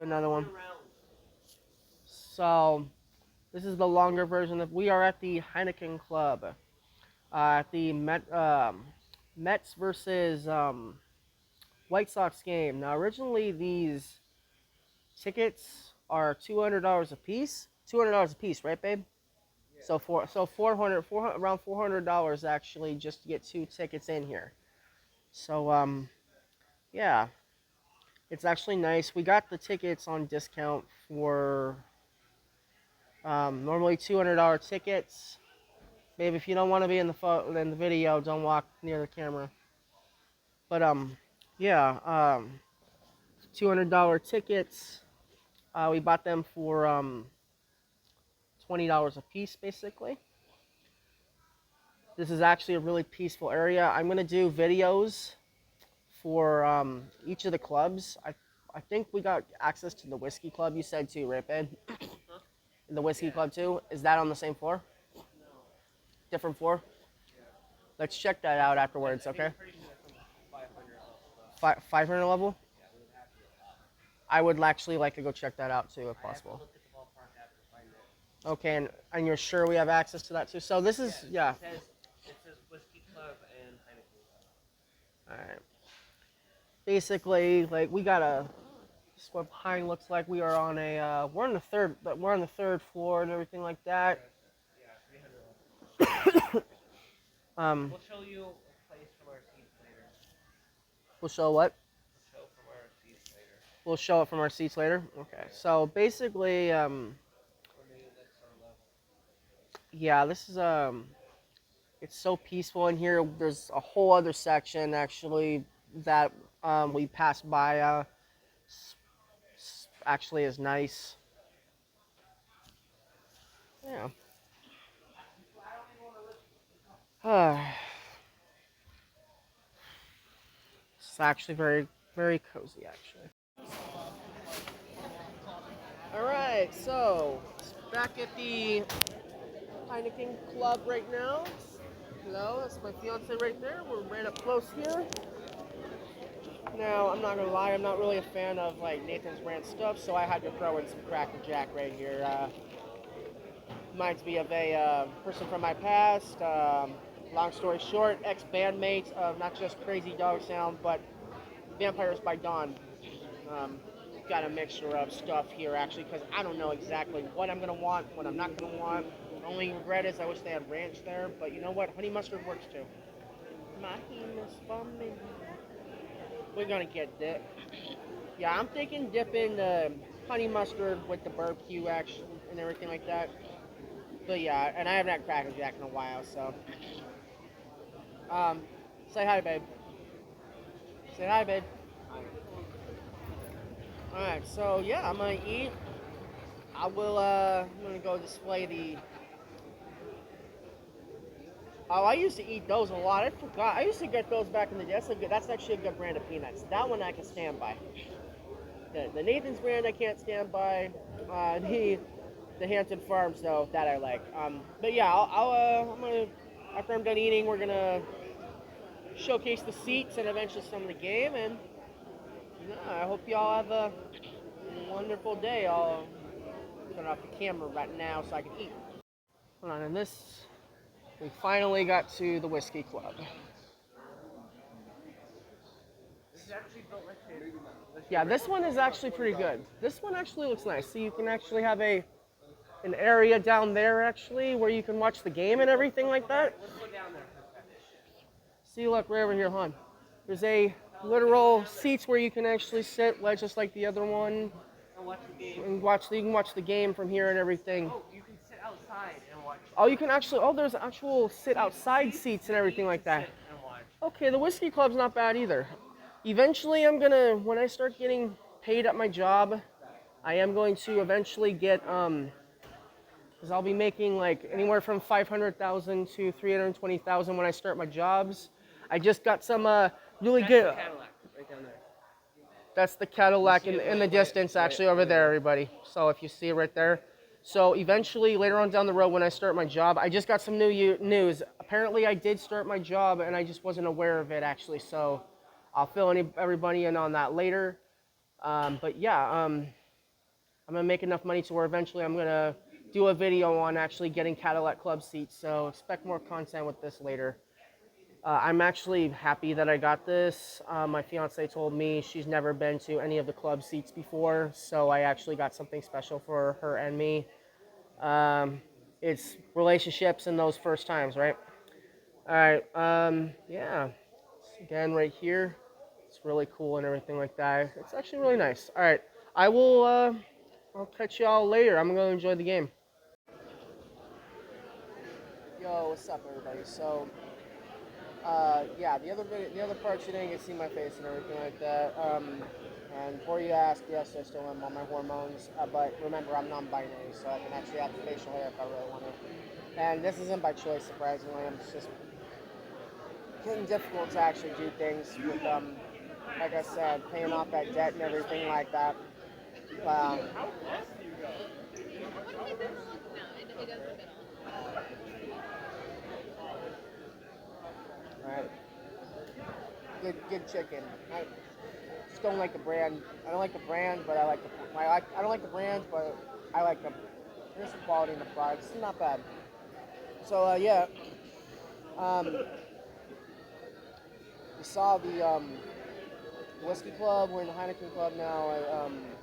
Another one. So this is the longer version of. We are at the Heineken Club. At the Mets versus White Sox game. Now, originally these tickets are $200 a piece. $200 a piece, right, babe? Yeah. So 400 around $400 actually just to get 2 tickets in here. So yeah, it's actually nice. We got the tickets on discount for normally $200 tickets. Babe, if you don't want to be in the video, don't walk near the camera. But yeah, $200 tickets. We bought them for $20 a piece, basically. This is actually a really peaceful area. I'm gonna do videos for each of the clubs. I think we got access to the Whiskey Club. You said too, right, babe? Huh? The Whiskey Club too. Is that on the same floor? No. Different floor. Yeah. Let's check that out afterwards, okay? 500 level. I would actually like to go check that out too, if possible. Okay, and you're sure we have access to that too? So this is, yeah. It says Whiskey Club and Heineken Club. All right. Basically, like we got a. This is what behind looks like. We are on a. We're on the third floor and everything like that. Yeah, 300. We'll show you a place from our seats later. We'll show what? We'll show it from our seats later. Okay. So basically, yeah, this is it's so peaceful in here. There's a whole other section actually that we passed by. Actually, is nice. Yeah. It's actually very, very cozy, actually. All right, so back at the Heineken Club right now. Hello, that's my fiance right there. We're right up close here. Now, I'm not gonna lie, I'm not really a fan of like Nathan's brand stuff, so I had to throw in some Cracker Jack right here. Reminds me of a person from my past. Long story short, ex-bandmate of not just Crazy Dog Sound, but Vampires by Dawn. Got a mixture of stuff here actually, because I don't know exactly what I'm gonna want, what I'm not gonna want. The only regret is I wish they had ranch there, but you know what? Honey mustard works too. We're gonna get dip. Yeah, I'm thinking dipping the honey mustard with the barbecue action and everything like that. But yeah, and I haven't had Cracker Jack in a while, so. Say hi, babe. Say hi, babe. Alright, so yeah, I'm gonna eat. I'm gonna go display the. Oh, I used to eat those a lot. I forgot. I used to get those back in the day. That's actually a good brand of peanuts. That one I can stand by. The Nathan's brand I can't stand by. The Hampton Farms though, that I like. But yeah, I'm gonna, after I'm done eating, we're gonna showcase the seats and eventually some of the game. And I hope y'all have a wonderful day. I'll turn off the camera right now so I can eat. Hold on, and this. We finally got to the Whiskey Club. Yeah, this one is actually pretty good. This one actually looks nice. So you can actually have an area down there actually where you can watch the game and everything like that. Let's go down there. See, look, right over here, hon. There's a literal seats where you can actually sit, just like the other one. And watch the game. You can watch the game from here and everything. Oh, you can sit outside and watch. Oh, you can actually. Oh, there's actual sit outside seats and everything like that. Okay, the Whiskey Club's not bad either. Eventually, when I start getting paid at my job, I am going to eventually get because I'll be making like anywhere from $500,000 to $320,000 when I start my jobs. I just got some really good. That's the Cadillac right down there. That's the Cadillac in the distance, actually, over there, everybody. So if you see it right there. So eventually, later on down the road, when I start my job, I just got some new news. Apparently, I did start my job, and I just wasn't aware of it, actually. So I'll fill everybody in on that later. But yeah, I'm gonna make enough money to where eventually I'm gonna do a video on actually getting Cadillac Club seats. So expect more content with this later. I'm actually happy that I got this. My fiance told me she's never been to any of the club seats before, so I actually got something special for her and me. It's relationships in those first times, right? All right. Yeah. Again, right here, it's really cool and everything like that. It's actually really nice. All right. I will. I'll catch y'all later. I'm gonna enjoy the game. Yo, what's up, everybody? So, yeah, the other parts you didn't get to see my face and everything like that. And before you ask, yes, I still am on my hormones, but remember, I'm non-binary, so I can actually have facial hair if I really want to. And this isn't by choice, surprisingly. It's just getting difficult to actually do things with, like I said, paying off that debt and everything like that. Um, right. Good chicken. I just don't like the brand. I don't like the brand, but I like the. I don't like the brand, but I like the. There's some quality in the products. It's not bad. So yeah, you saw the Whiskey Club. We're in the Heineken Club now.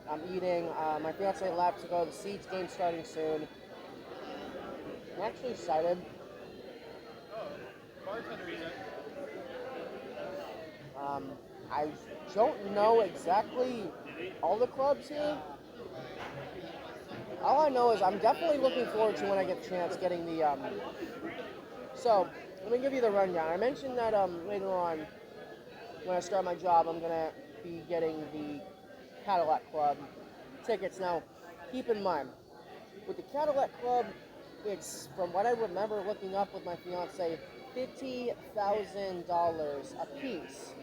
I'm eating. My fiance left to go to the Seeds game starting soon. I'm actually excited. Um, I don't know exactly all the clubs here. All I know is I'm definitely looking forward to when I get the chance getting the. So let me give you the rundown. I mentioned that later on when I start my job, I'm gonna be getting the Cadillac Club tickets. Now, keep in mind with the Cadillac Club, it's from what I remember looking up with my fiance, $50,000 a piece.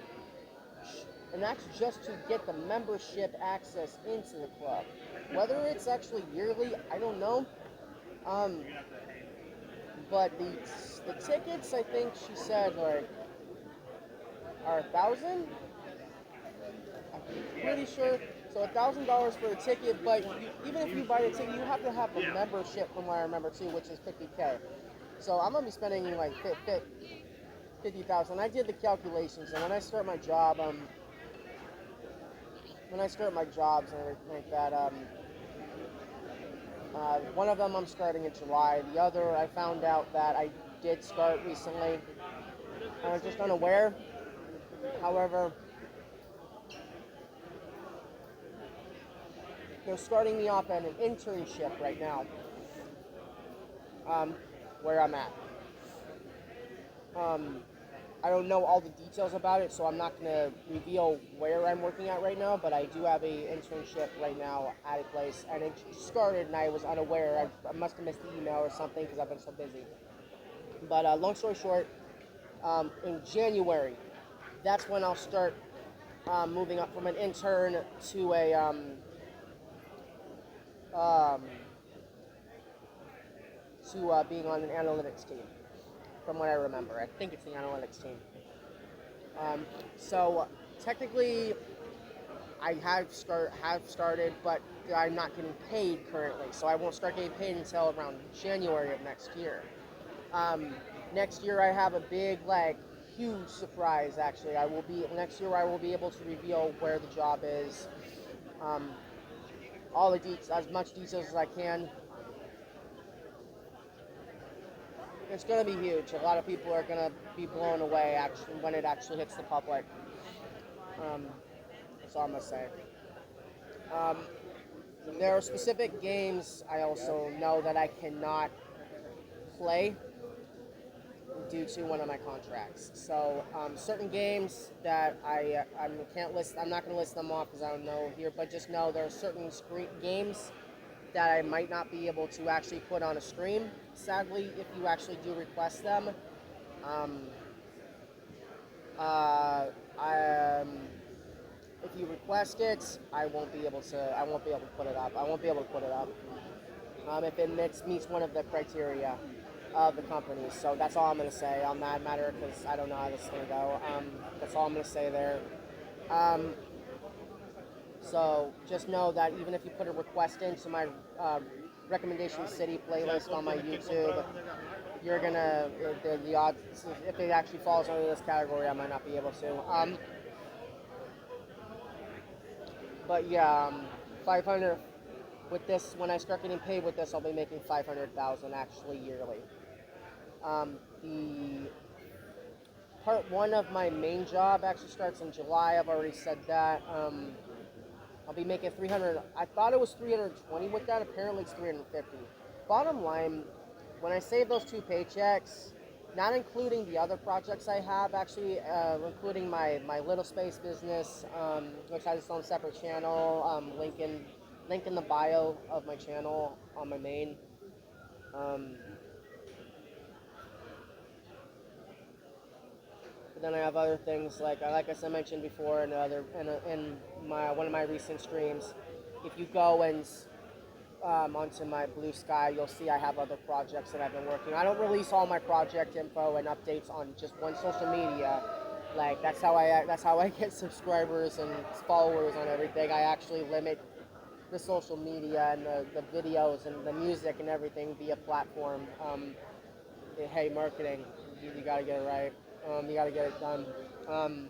And that's just to get the membership access into the club. Whether it's actually yearly, I don't know. Um, but the tickets, I think she said, like, are 1,000. I'm pretty sure. So $1,000 for the ticket, but even if you buy the ticket, you have to have the membership, from what I remember too, which is 50K. So I'm gonna be spending like 50,000. I did the calculations, and when I start my job, when I start my jobs and everything like that, one of them I'm starting in July. The other I found out that I did start recently. I was just unaware. However, they're starting me off at an internship right now, where I'm at. I don't know all the details about it, so I'm not going to reveal where I'm working at right now, but I do have a internship right now at a place, and it started and I was unaware. I must have missed the email or something because I've been so busy. But long story short, in January, that's when I'll start moving up from an intern to a um, being on an analytics team, from what I remember. I think it's the analytics team. So technically, I have started, but I'm not getting paid currently. So I won't start getting paid until around January of next year. Next year, I have a big, like, huge surprise. Actually, next year. I will be able to reveal where the job is, all the as much details as I can. It's going to be huge. A lot of people are going to be blown away actually when it actually hits the public. That's all I'm going to say. There are specific games I also know that I cannot play due to one of my contracts. So certain games that I can't list. I'm not going to list them off because I don't know here, but just know there are certain games that I might not be able to actually put on a stream. Sadly, if you actually do request them, if you request it, I won't be able to. I won't be able to put it up. I won't be able to put it up if it meets one of the criteria of the company. So that's all I'm going to say on that matter because I don't know how this is going to go. That's all I'm going to say there. So just know that even if you put a request into my recommendation city playlist on my YouTube, you're gonna the odds if it actually falls under this category, I might not be able to. But yeah, 500 with this. When I start getting paid with this, I'll be making 500,000 actually yearly. The part one of my main job actually starts in July. I've already said that. I'll be making 300. I thought it was 320 with that. Apparently it's 350. Bottom line, when I save those two paychecks, not including the other projects I have, actually, including my little space business, which has its own separate channel, link in the bio of my channel on my main. But then I have other things like I mentioned before in my one of my recent streams. If you go and onto my Blue Sky, you'll see I have other projects that I've been working. I don't release all my project info and updates on just one social media. Like that's how I get subscribers and followers on everything. I actually limit the social media and the videos and the music and everything via platform. Hey, marketing, you gotta get it right. You gotta get it done. Um,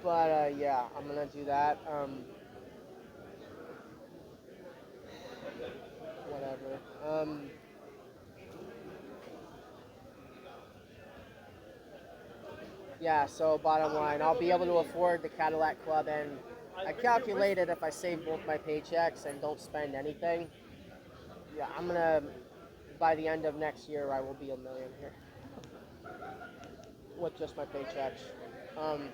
but yeah, I'm gonna do that. Whatever. Yeah, so bottom line, I'll be able to afford the Cadillac Club, and I calculated if I save both my paychecks and don't spend anything, yeah, by the end of next year, I will be a millionaire with just my paychecks. Um,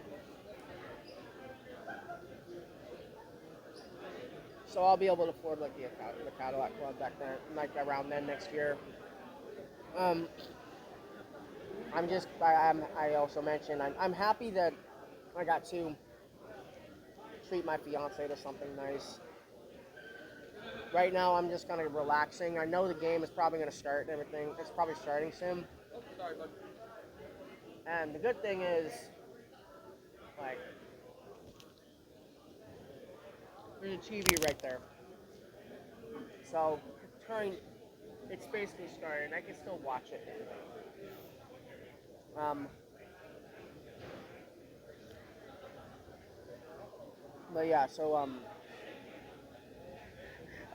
so I'll be able to afford like the Cadillac Club back then, like around then next year. Um, I also mentioned I'm happy that I got to treat my fiance to something nice. Right now, I'm just kind of relaxing. I know the game is probably going to start and everything. It's probably starting soon. And the good thing is, like, there's a TV right there. So, it's basically starting. I can still watch it. Um, but yeah, so I'm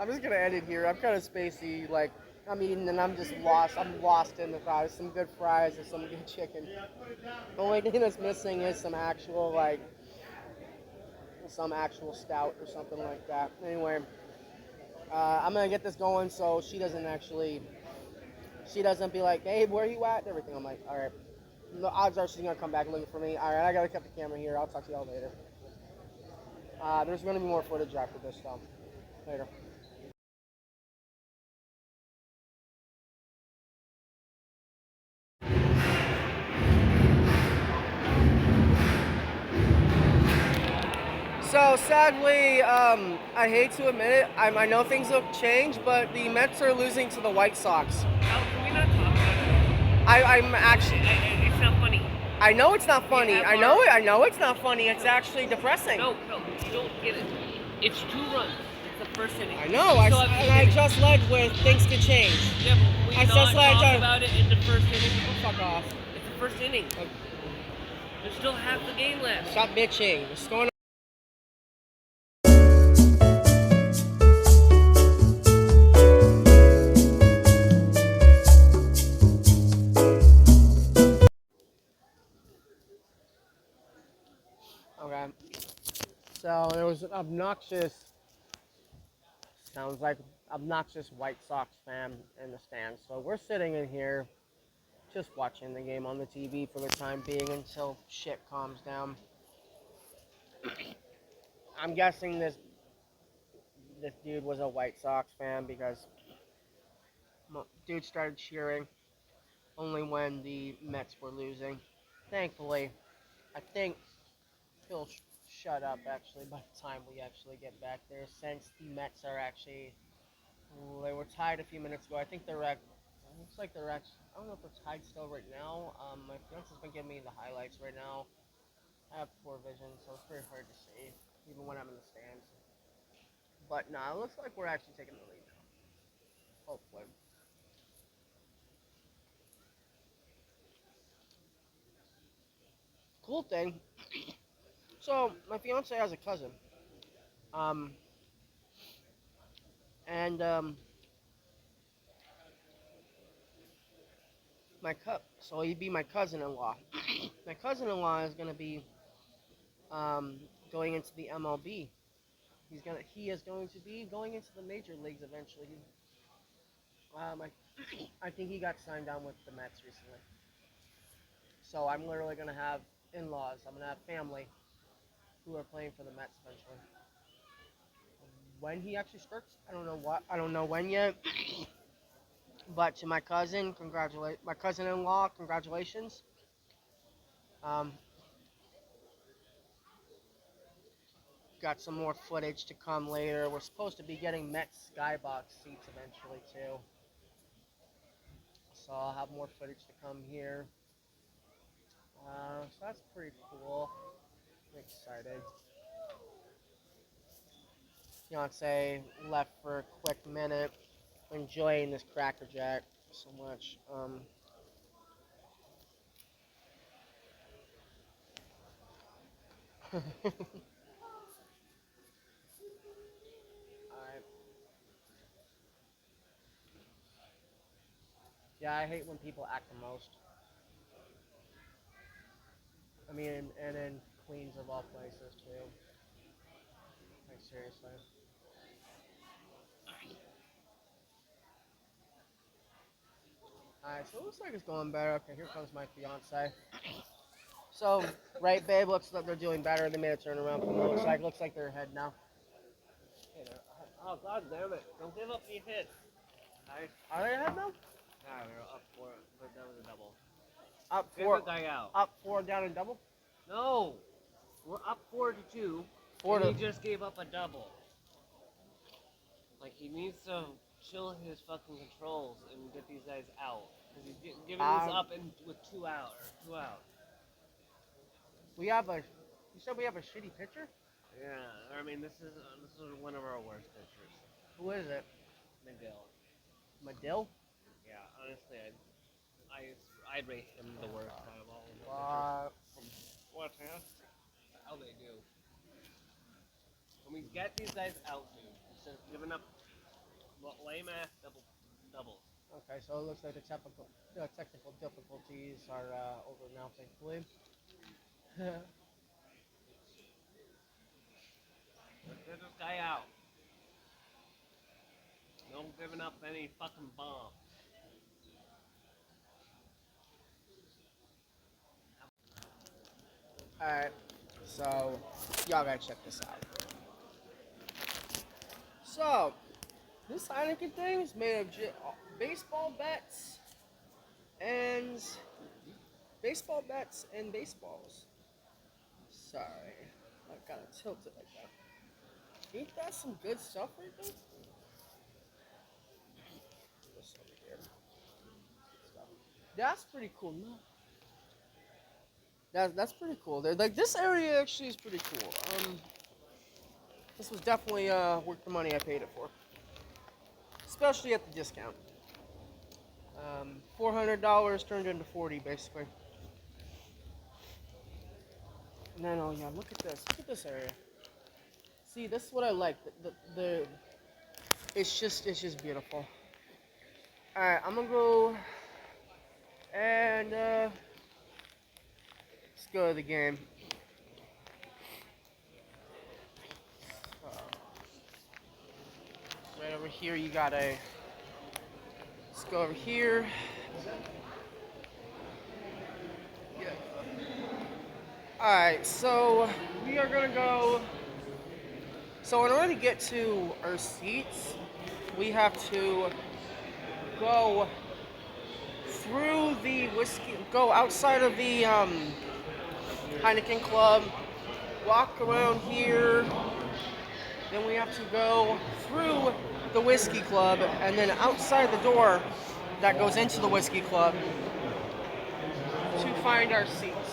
just gonna end it here. I'm kind of spacey. Like, I'm eating and I'm just lost. I'm lost in the fries. Some good fries and some good chicken. The only thing that's missing is some actual stout or something like that. Anyway, I'm gonna get this going so she doesn't be like, hey, where are you at and everything. I'm like, all right. The odds are she's gonna come back looking for me. All right, I gotta cut the camera here. I'll talk to y'all later. There's gonna be more footage after this stuff. Later. So sadly, I hate to admit it, I know things have changed, but the Mets are losing to the White Sox. How can we not talk about it? I'm actually. It's not funny. I know it's not funny. I know it. I know it's not funny. It's actually depressing. No, you don't get it. It's 2 runs. It's the first inning. I know. I just led with things to change. Yeah, but we not talk about it in the first inning. Oh, fuck off. It's the first inning. Okay. There's still half the game left. Stop bitching. What's going on? Okay. So there was an sounds like obnoxious White Sox fan in the stands. So we're sitting in here just watching the game on the TV for the time being until shit calms down. I'm guessing this dude was a White Sox fan because dude started cheering only when the Mets were losing. Thankfully, I think he'll shut up actually by the time we actually get back there, since the Mets are actually they were tied a few minutes ago. I think they're at looks like they're actually I don't know if they're tied still right now. My fiance's been giving me the highlights right now. I have poor vision, so it's very hard to see. even when I'm in the stands. But nah, it looks like we're actually taking the lead now. Hopefully. Cool thing. So my fiance has a cousin. Um, and so he'd be my cousin-in-law. My cousin-in-law is gonna be going into the MLB. He is going to be going into the major leagues eventually. I think he got signed down with the Mets recently. So I'm literally gonna have in-laws. I'm gonna have family who are playing for the Mets eventually. When he actually starts, I don't know what. I don't know when yet. But to my my cousin-in-law, congratulations. Um, got some more footage to come later. We're supposed to be getting Mets skybox seats eventually too. So I'll have more footage to come here. So that's pretty cool. I'm excited. Fiance left for a quick minute. Enjoying this Cracker Jack so much. Alright. Yeah, I hate when people act the most. I mean, and in Queens of all places too. Like seriously. Alright, so it looks like it's going better. Okay, here comes my fiance. So, right, babe, looks like they're doing better. They made a turnaround from the looks like they're ahead now. Oh, god damn it. Don't give up the hit. Nice. Are they ahead now? Nah, they're up 4, but that was a double. Up Get four. the guy out. Up 4 down and double. No! We're up 4-2. Four and to. he just gave up a double. Like, he needs to chill his fucking controls and get these guys out. Because he's giving this up with 2 out. We have a. You said we have a shitty pitcher. Yeah, I mean, this is one of our worst pitchers. Who is it? Miguel. Medill? Yeah, honestly, I'd rate him the worst out of all of the pitchers. What how they do. When we get these guys out, dude, instead of giving up lame ass doubles. Okay, so it looks like the technical difficulties are over now, thankfully. Let's get this guy out. No giving up any fucking bombs. Alright, so y'all gotta check this out. So, this Heineken thing is made of baseball bats and baseballs. Sorry, I gotta tilt it like that. Ain't that some good stuff right there? This over here. That's pretty cool. No. That's pretty cool. Like this area actually is pretty cool. This was definitely worth the money I paid it for, especially at the discount. $400 turned into 40 basically. And then oh yeah, look at this. Look at this area. See, this is what I like. It's just beautiful. All right, I'm gonna go and let's go to the game. Right over here, you got a. Let's go over here. Yeah. All right, so we are gonna go. So in order to get to our seats, we have to go through the go outside of the Heineken Club, walk around here, then we have to go through the Whiskey Club, and then outside the door that goes into the Whiskey Club to find our seats.